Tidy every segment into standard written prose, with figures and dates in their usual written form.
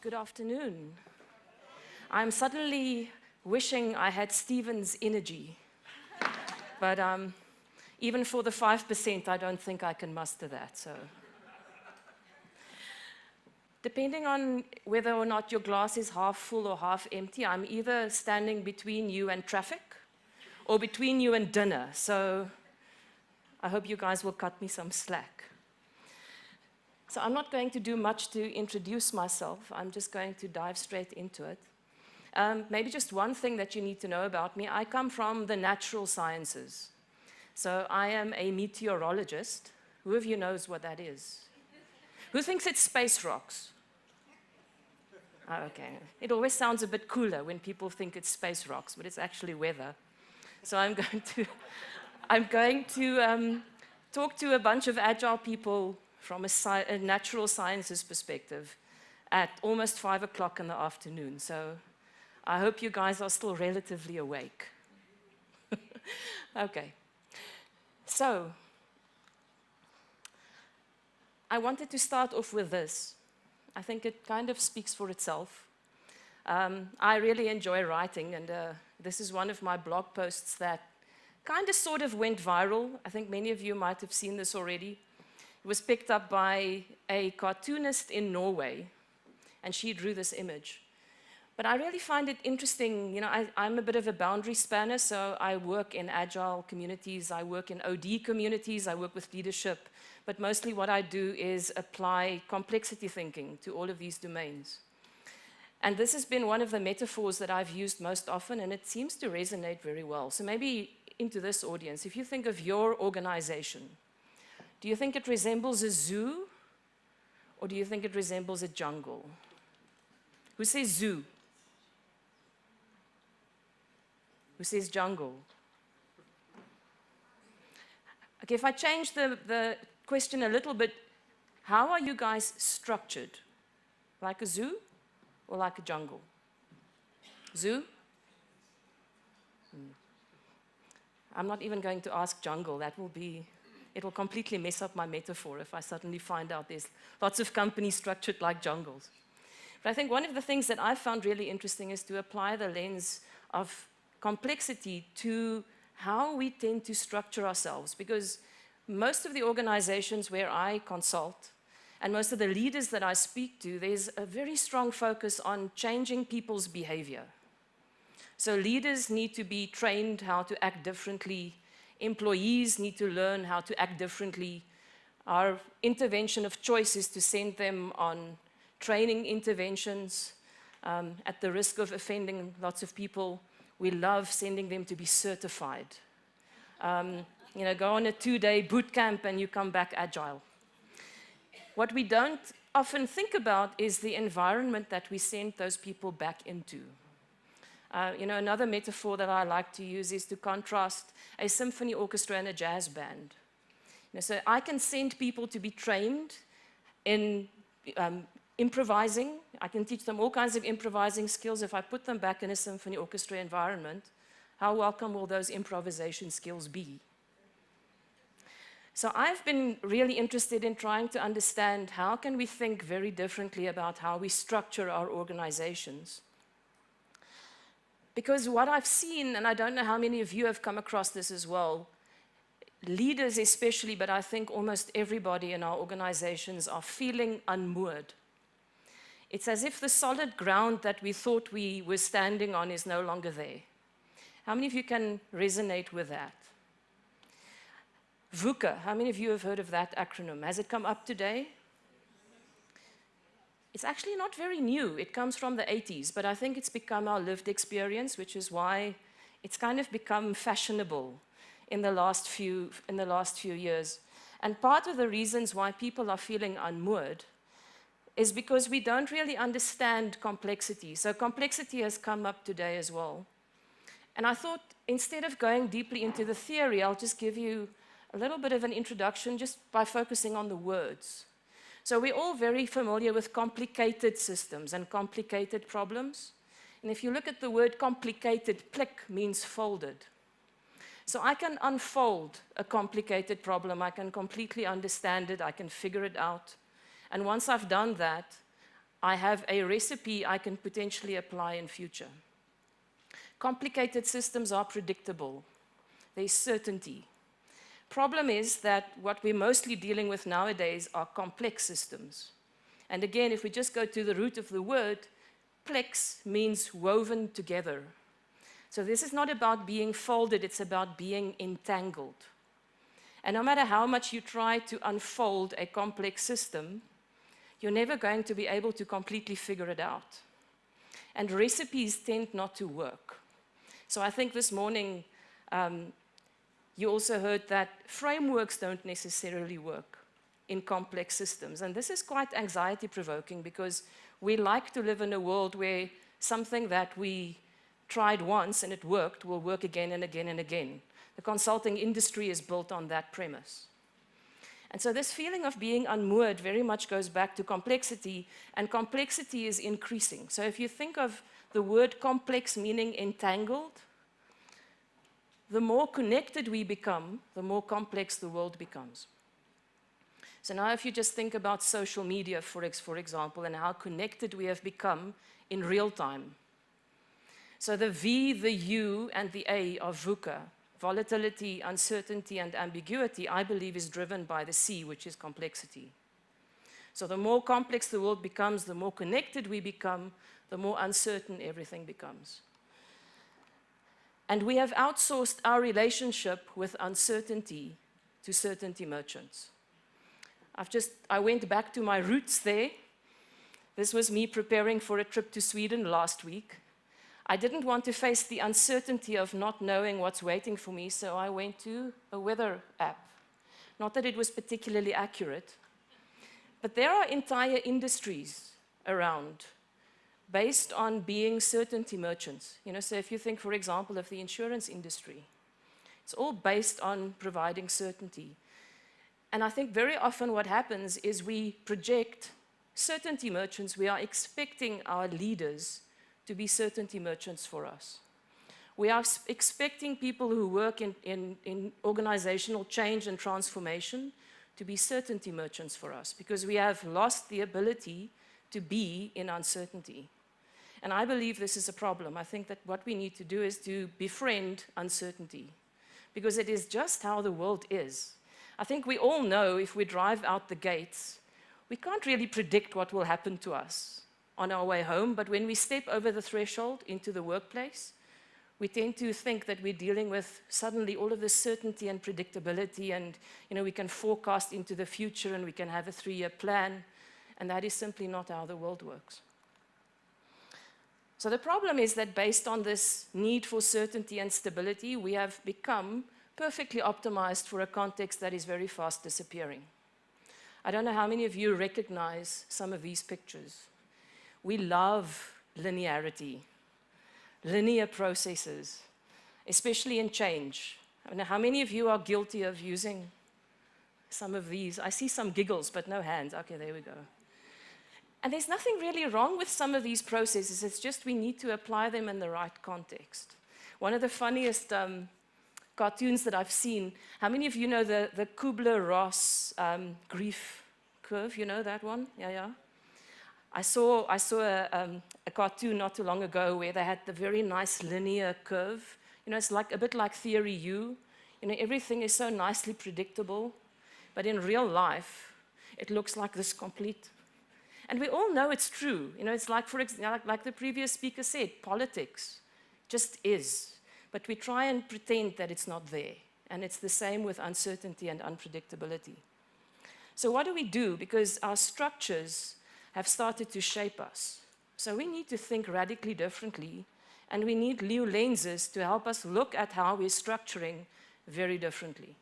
Good afternoon. I'm suddenly wishing I had Stephen's energy, but even for the 5%, I don't think I can muster that. So, depending on whether or not your glass is half full or half empty, I'm either standing between you and traffic or between you and dinner. So, I hope you guys will cut me some slack. So I'm not going to do much to introduce myself. I'm just going to dive straight into it. Maybe just one thing that you need to know about me. I come from the natural sciences. So I am a meteorologist. Who of you knows what that is? Who thinks it's space rocks? Oh, okay. It always sounds a bit cooler when people think it's space rocks, but it's actually weather. So I'm going to talk to a bunch of agile people from a natural sciences perspective at almost 5 o'clock in the afternoon. So I hope you guys are still relatively awake. Okay. So I wanted to start off with this. I think it kind of speaks for itself. I really enjoy writing, and this is one of my blog posts that kind of sort of went viral. I think many of you might have seen this already. It was picked up by a cartoonist in Norway, and she drew this image. But I really find it interesting. You know, I'm a bit of a boundary spanner, so I work in agile communities, I work in OD communities, I work with leadership, but mostly what I do is apply complexity thinking to all of these domains. And this has been one of the metaphors that I've used most often, and it seems to resonate very well. So maybe into this audience, if you think of your organization, do you think it resembles a zoo, or do you think it resembles a jungle? Who says zoo? Who says jungle? Okay, if I change the question a little bit, how are you guys structured? Like a zoo or like a jungle? Zoo? I'm not even going to ask jungle. It will completely mess up my metaphor if I suddenly find out there's lots of companies structured like jungles. But I think one of the things that I found really interesting is to apply the lens of complexity to how we tend to structure ourselves, because most of the organizations where I consult and most of the leaders that I speak to, there's a very strong focus on changing people's behavior. So leaders need to be trained how to act differently. Employees need to learn how to act differently. Our intervention of choice is to send them on training interventions. At the risk of offending lots of people, we love sending them to be certified. Go on a 2-day boot camp and you come back agile. What we don't often think about is the environment that we send those people back into. Another metaphor that I like to use is to contrast a symphony orchestra and a jazz band. So I can send people to be trained in improvising. I can teach them all kinds of improvising skills. If I put them back in a symphony orchestra environment, how welcome will those improvisation skills be? So I've been really interested in trying to understand how can we think very differently about how we structure our organizations. Because what I've seen, and I don't know how many of you have come across this as well, leaders especially, but I think almost everybody in our organizations are feeling unmoored. It's as if the solid ground that we thought we were standing on is no longer there. How many of you can resonate with that? VUCA, how many of you have heard of that acronym? Has it come up today? It's actually not very new. It comes from the 80s, but I think it's become our lived experience, which is why it's kind of become fashionable in the last few years. And part of the reasons why people are feeling unmoored is because we don't really understand complexity. So complexity has come up today as well. And I thought instead of going deeply into the theory, I'll just give you a little bit of an introduction just by focusing on the words. So we're all very familiar with complicated systems and complicated problems. And if you look at the word complicated, plik means folded. So I can unfold a complicated problem. I can completely understand it. I can figure it out. And once I've done that, I have a recipe I can potentially apply in future. Complicated systems are predictable. There's certainty. Problem is that what we're mostly dealing with nowadays are complex systems. And again, if we just go to the root of the word, plex means woven together. So this is not about being folded, it's about being entangled. And no matter how much you try to unfold a complex system, you're never going to be able to completely figure it out. And recipes tend not to work. So I think this morning, you also heard that frameworks don't necessarily work in complex systems. And this is quite anxiety-provoking because we like to live in a world where something that we tried once and it worked will work again and again and again. The consulting industry is built on that premise. And so this feeling of being unmoored very much goes back to complexity, and complexity is increasing. So if you think of the word complex meaning entangled, the more connected we become, the more complex the world becomes. So now if you just think about social media, for example, and how connected we have become in real time. So the V, the U, and the A of VUCA, volatility, uncertainty, and ambiguity, I believe is driven by the C, which is complexity. So the more complex the world becomes, the more connected we become, the more uncertain everything becomes. And we have outsourced our relationship with uncertainty to certainty merchants. I went back to my roots there. This was me preparing for a trip to Sweden last week. I didn't want to face the uncertainty of not knowing what's waiting for me, so I went to a weather app. Not that it was particularly accurate, but there are entire industries around based on being certainty merchants. So if you think, for example, of the insurance industry, it's all based on providing certainty. And I think very often what happens is we project certainty merchants. We are expecting our leaders to be certainty merchants for us. We are expecting people who work in organizational change and transformation to be certainty merchants for us because we have lost the ability to be in uncertainty. And I believe this is a problem. I think that what we need to do is to befriend uncertainty because it is just how the world is. I think we all know if we drive out the gates, we can't really predict what will happen to us on our way home, but when we step over the threshold into the workplace, we tend to think that we're dealing with suddenly all of this certainty and predictability, and we can forecast into the future and we can have a 3-year plan, and that is simply not how the world works. So the problem is that based on this need for certainty and stability, we have become perfectly optimized for a context that is very fast disappearing. I don't know how many of you recognize some of these pictures. We love linearity, linear processes, especially in change. I don't know how many of you are guilty of using some of these. I see some giggles, but no hands. Okay, there we go. And there's nothing really wrong with some of these processes. It's just we need to apply them in the right context. One of the funniest cartoons that I've seen, how many of you know the Kubler-Ross grief curve? You know that one? Yeah. I saw a cartoon not too long ago where they had the very nice linear curve. It's like a bit like Theory U. Everything is so nicely predictable, but in real life, it looks like this complete. And we all know it's true. It's like, for example, like the previous speaker said, politics just is. But we try and pretend that it's not there. And it's the same with uncertainty and unpredictability. So what do we do? Because our structures have started to shape us. So we need to think radically differently, and we need new lenses to help us look at how we're structuring very differently.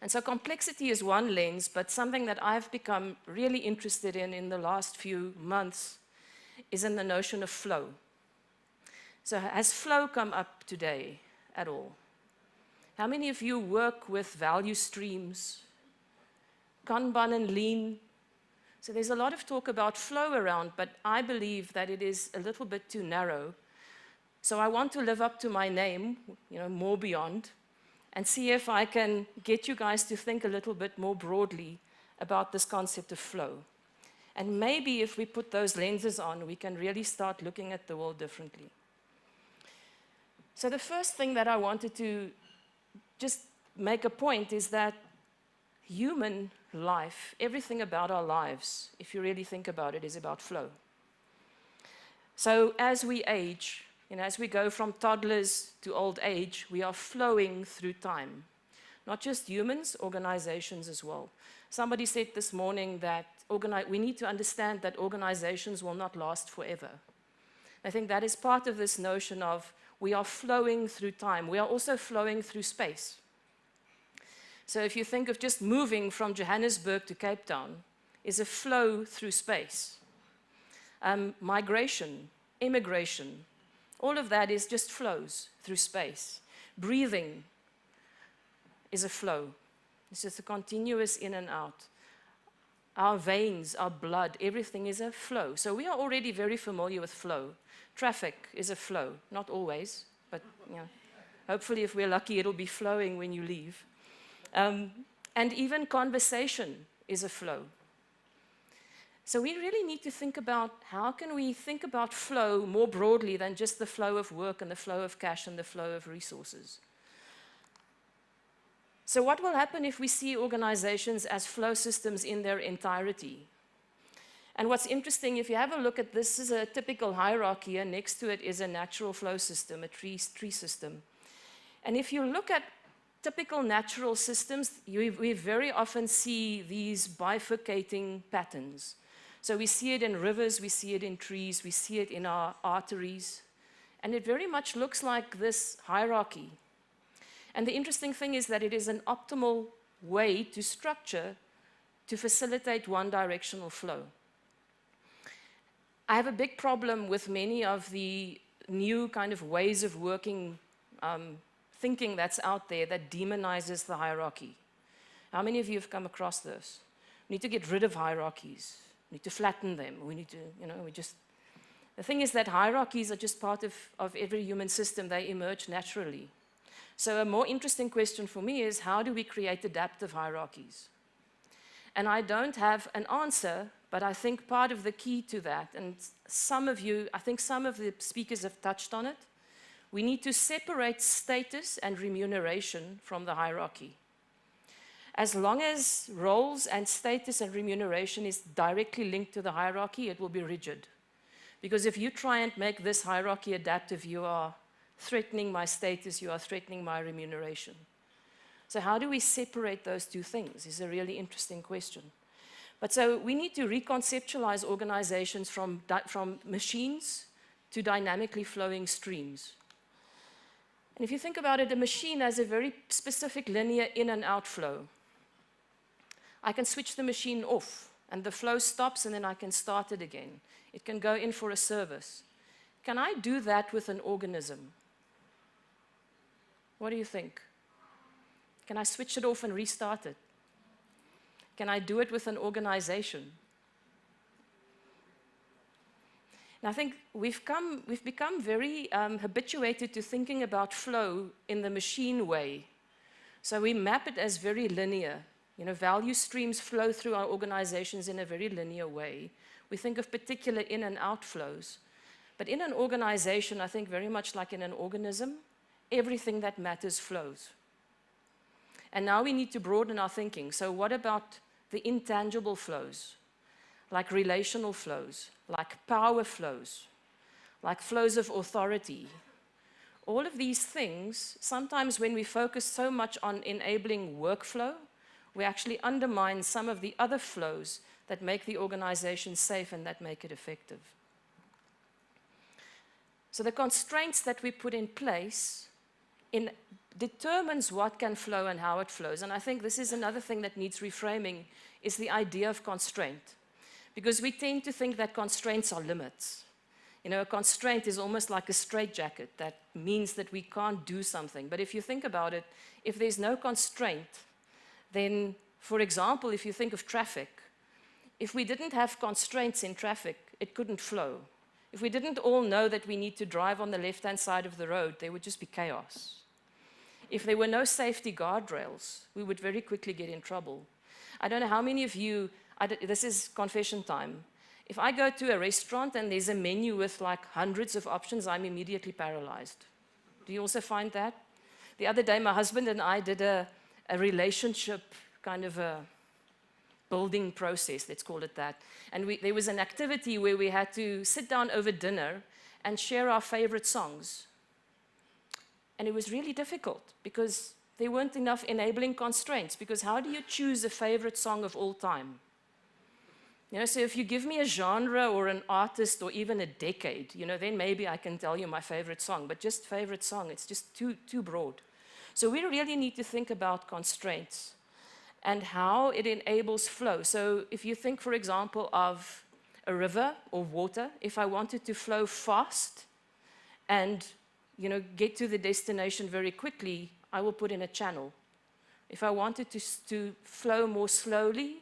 And so complexity is one lens, but something that I've become really interested in the last few months is in the notion of flow. So has flow come up today at all? How many of you work with value streams, Kanban and Lean? So there's a lot of talk about flow around, but I believe that it is a little bit too narrow. So I want to live up to my name, more beyond, and see if I can get you guys to think a little bit more broadly about this concept of flow. And maybe if we put those lenses on, we can really start looking at the world differently. So the first thing that I wanted to just make a point is that human life, everything about our lives, if you really think about it, is about flow. So as we age, as we go from toddlers to old age, we are flowing through time. Not just humans, organizations as well. Somebody said this morning that we need to understand that organizations will not last forever. I think that is part of this notion of we are flowing through time. We are also flowing through space. So if you think of just moving from Johannesburg to Cape Town, is a flow through space. Migration, immigration, all of that is just flows through space. Breathing is a flow. It's just a continuous in and out. Our veins, our blood, everything is a flow. So we are already very familiar with flow. Traffic is a flow, not always, but hopefully if we're lucky, it'll be flowing when you leave. And even conversation is a flow. So we really need to think about how can we think about flow more broadly than just the flow of work and the flow of cash and the flow of resources. So what will happen if we see organizations as flow systems in their entirety? And what's interesting, if you have a look at this, is a typical hierarchy, and next to it is a natural flow system, a tree system. And if you look at typical natural systems, we very often see these bifurcating patterns. So we see it in rivers, we see it in trees, we see it in our arteries, and it very much looks like this hierarchy. And the interesting thing is that it is an optimal way to structure to facilitate one-directional flow. I have a big problem with many of the new kind of ways of working, thinking that's out there that demonizes the hierarchy. How many of you have come across this? We need to get rid of hierarchies. We need to flatten them. We need to, The thing is that hierarchies are just part of every human system. They emerge naturally. So a more interesting question for me is, how do we create adaptive hierarchies? And I don't have an answer, but I think part of the key to that, and I think some of the speakers have touched on it, we need to separate status and remuneration from the hierarchy. As long as roles and status and remuneration is directly linked to the hierarchy, it will be rigid. Because if you try and make this hierarchy adaptive, you are threatening my status, you are threatening my remuneration. So how do we separate those two things is a really interesting question. But so we need to reconceptualize organizations from machines to dynamically flowing streams. And if you think about it, a machine has a very specific linear in and out flow. I can switch the machine off, and the flow stops, and then I can start it again. It can go in for a service. Can I do that with an organism? What do you think? Can I switch it off and restart it? Can I do it with an organization? And I think we've become very habituated to thinking about flow in the machine way. So we map it as very linear. Value streams flow through our organizations in a very linear way. We think of particular in and out flows. But in an organization, I think very much like in an organism, everything that matters flows. And now we need to broaden our thinking. So what about the intangible flows, like relational flows, like power flows, like flows of authority? All of these things, sometimes when we focus so much on enabling workflow, we actually undermine some of the other flows that make the organization safe and that make it effective. So the constraints that we put in place determines what can flow and how it flows. And I think this is another thing that needs reframing, is the idea of constraint. Because we tend to think that constraints are limits. A constraint is almost like a straitjacket that means that we can't do something. But if you think about it, if there's no constraint, then, for example, if you think of traffic, if we didn't have constraints in traffic, it couldn't flow. If we didn't all know that we need to drive on the left-hand side of the road, there would just be chaos. If there were no safety guardrails, we would very quickly get in trouble. I don't know how many of you, This is confession time. If I go to a restaurant and there's a menu with like hundreds of options, I'm immediately paralyzed. Do you also find that? The other day, my husband and I did a relationship kind of a building process, let's call it that. And there was an activity where we had to sit down over dinner and share our favorite songs. And it was really difficult because there weren't enough enabling constraints, because how do you choose a favorite song of all time? You know, so if you give me a genre or an artist or even a decade, you know, then maybe I can tell you my favorite song, but just favorite song, it's just too broad. So we really need to think about constraints and how it enables flow. So if you think, for example, of a river or water, if I wanted to flow fast and, you know, get to the destination very quickly, I will put in a channel. If I wanted to flow more slowly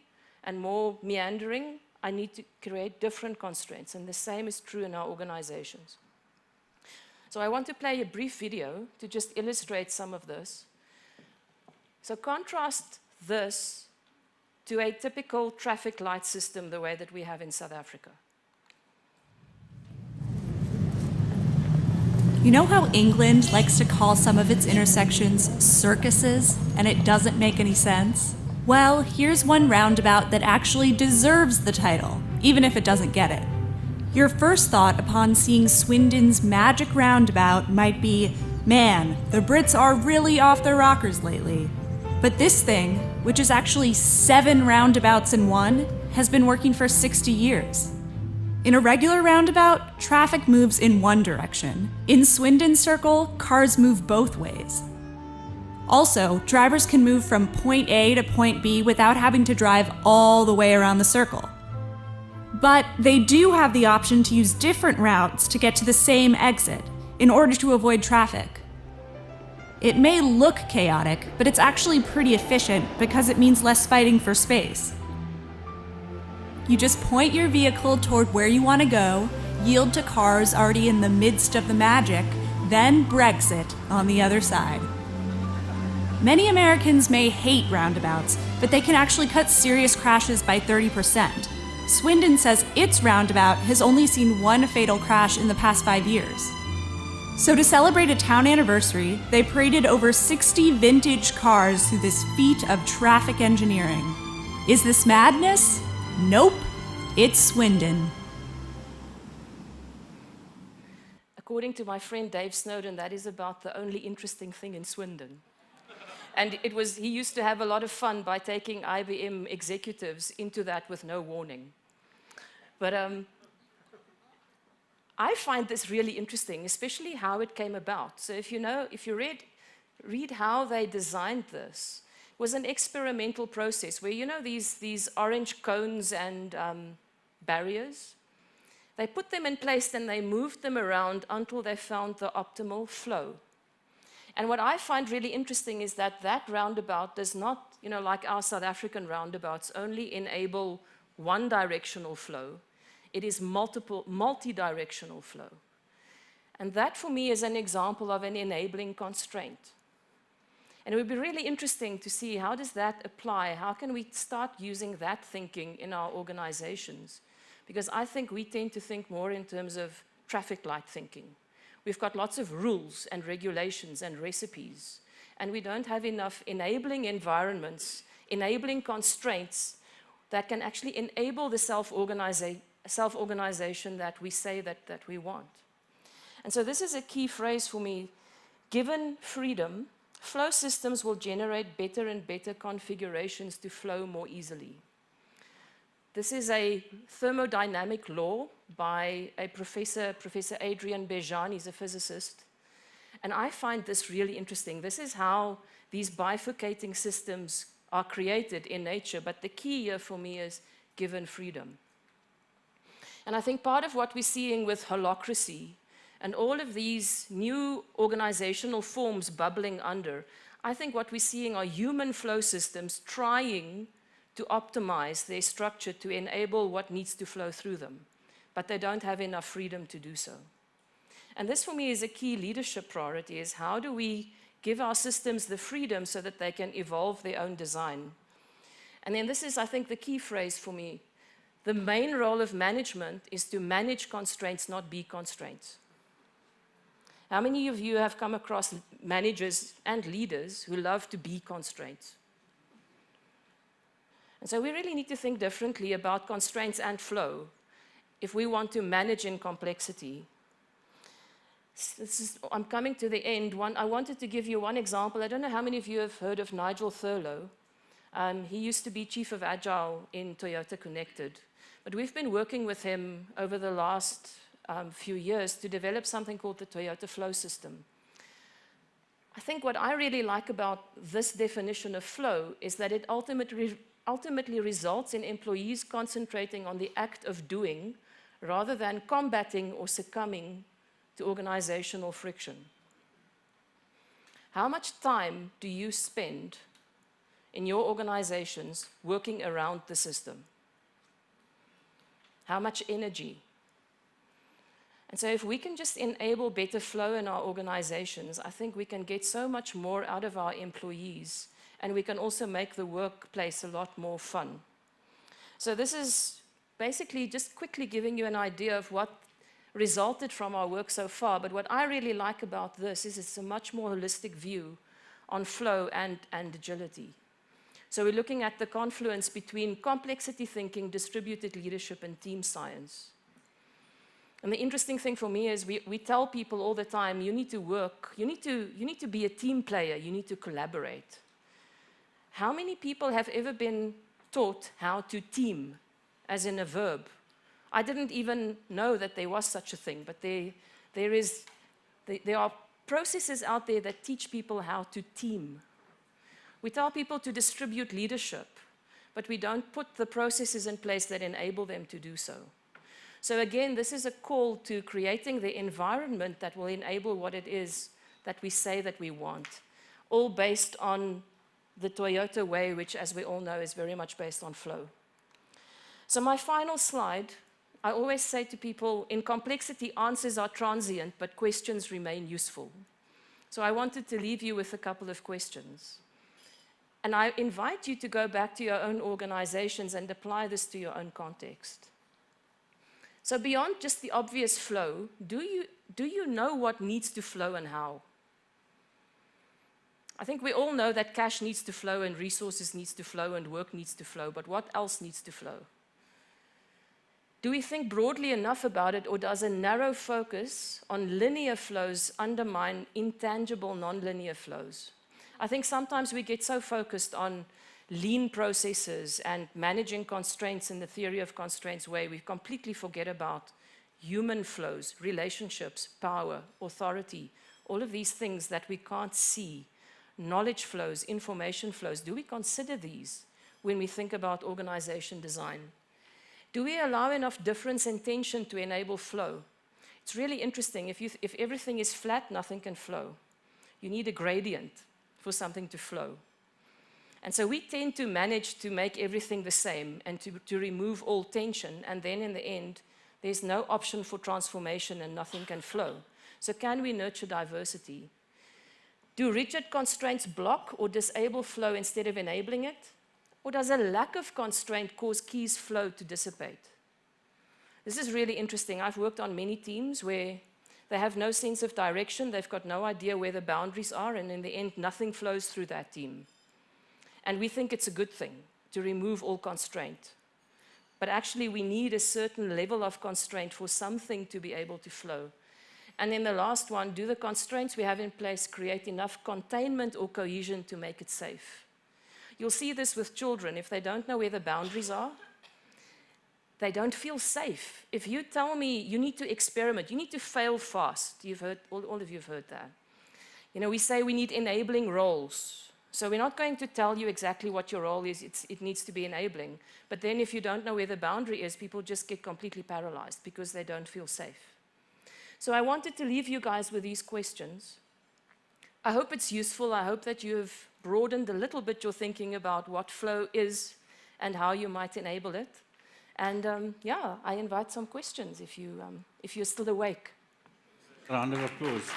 and more meandering, I need to create different constraints, and the same is true in our organizations. So I want to play a brief video to just illustrate some of this. So contrast this to a typical traffic light system the way that we have in South Africa. You know how England likes to call some of its intersections circuses, and it doesn't make any sense? Well, here's one roundabout that actually deserves the title, even if it doesn't get it. Your first thought upon seeing Swindon's magic roundabout might be, man, the Brits are really off their rockers lately. But this thing, which is actually 7 roundabouts in one, has been working for 60 years. In a regular roundabout, traffic moves in one direction. In Swindon Circle, cars move both ways. Also, drivers can move from point A to point B without having to drive all the way around the circle. But they do have the option to use different routes to get to the same exit in order to avoid traffic. It may look chaotic, but it's actually pretty efficient because it means less fighting for space. You just point your vehicle toward where you want to go, yield to cars already in the midst of the magic, then Brexit on the other side. Many Americans may hate roundabouts, but they can actually cut serious crashes by 30%. Swindon says its roundabout has only seen 1 fatal crash in the past 5 years. So to celebrate a town anniversary, they paraded over 60 vintage cars through this feat of traffic engineering. Is this madness? Nope, it's Swindon. According to my friend Dave Snowden, that is about the only interesting thing in Swindon. And he used to have a lot of fun by taking IBM executives into that with no warning. But I find this really interesting, especially how it came about. So if you read how they designed this, it was an experimental process where, you know, these orange cones and barriers, they put them in place and they moved them around until they found the optimal flow. And what I find really interesting is that roundabout does not, you know, like our South African roundabouts, only enable one directional flow. It is multi-directional flow. And that for me is an example of an enabling constraint. And it would be really interesting to see how does that apply? How can we start using that thinking in our organizations? Because I think we tend to think more in terms of traffic light thinking. We've got lots of rules and regulations and recipes, and we don't have enough enabling environments, enabling constraints that can actually enable the self-organization that we say that we want. And so this is a key phrase for me. Given freedom, flow systems will generate better and better configurations to flow more easily. This is a thermodynamic law by a Professor Adrian Bejan. He's a physicist. And I find this really interesting. This is how these bifurcating systems are created in nature. But the key here for me is given freedom. And I think part of what we're seeing with holacracy and all of these new organizational forms bubbling under, I think what we're seeing are human flow systems trying to optimize their structure to enable what needs to flow through them, but they don't have enough freedom to do so. And this for me is a key leadership priority, is how do we give our systems the freedom so that they can evolve their own design? And then this is, I think, the key phrase for me. The main role of management is to manage constraints, not be constraints. How many of you have come across managers and leaders who love to be constraints? And so we really need to think differently about constraints and flow if we want to manage in complexity. I'm coming to the end. I wanted to give you one example. I don't know how many of you have heard of Nigel Thurlow. He used to be Chief of Agile in Toyota Connected. But we've been working with him over the last few years to develop something called the Toyota Flow System. I think what I really like about this definition of flow is that it ultimately results in employees concentrating on the act of doing rather than combating or succumbing to organizational friction. How much time do you spend in your organizations working around the system? How much energy? And so if we can just enable better flow in our organizations, I think we can get so much more out of our employees, and we can also make the workplace a lot more fun. So this is basically just quickly giving you an idea of what resulted from our work so far, but what I really like about this is it's a much more holistic view on flow and agility. So we're looking at the confluence between complexity thinking, distributed leadership, and team science. And the interesting thing for me is we tell people all the time, you need to work, you need to be a team player, you need to collaborate. How many people have ever been taught how to team, as in a verb? I didn't even know that there was such a thing, but there are processes out there that teach people how to team. We tell people to distribute leadership, but we don't put the processes in place that enable them to do so. So again, this is a call to creating the environment that will enable what it is that we say that we want, all based on the Toyota way, which, as we all know, is very much based on flow. So my final slide, I always say to people, in complexity, answers are transient, but questions remain useful. So I wanted to leave you with a couple of questions. And I invite you to go back to your own organizations and apply this to your own context. So beyond just the obvious flow, do you know what needs to flow and how? I think we all know that cash needs to flow and resources needs to flow and work needs to flow, but what else needs to flow? Do we think broadly enough about it, or does a narrow focus on linear flows undermine intangible nonlinear flows? I think sometimes we get so focused on lean processes and managing constraints in the theory of constraints way, we completely forget about human flows, relationships, power, authority, all of these things that we can't see, knowledge flows, information flows. Do we consider these when we think about organization design? Do we allow enough difference and tension to enable flow? It's really interesting. If everything is flat, nothing can flow. You need a gradient for something to flow. And so we tend to manage to make everything the same and to remove all tension, and then in the end, there's no option for transformation and nothing can flow. So can we nurture diversity? Do rigid constraints block or disable flow instead of enabling it? Or does a lack of constraint cause keys flow to dissipate? This is really interesting. I've worked on many teams where they have no sense of direction, they've got no idea where the boundaries are, and in the end, nothing flows through that team. And we think it's a good thing to remove all constraint. But actually, we need a certain level of constraint for something to be able to flow. And then the last one, do the constraints we have in place create enough containment or cohesion to make it safe? You'll see this with children. If they don't know where the boundaries are, they don't feel safe. If you tell me you need to experiment, you need to fail fast, you've heard, all of you have heard that. You know, we say we need enabling roles. So we're not going to tell you exactly what your role is, it needs to be enabling. But then if you don't know where the boundary is, people just get completely paralyzed because they don't feel safe. So I wanted to leave you guys with these questions. I hope it's useful. I hope that you have broadened a little bit your thinking about what flow is and how you might enable it. And yeah, I invite some questions if you're still awake. Round of applause.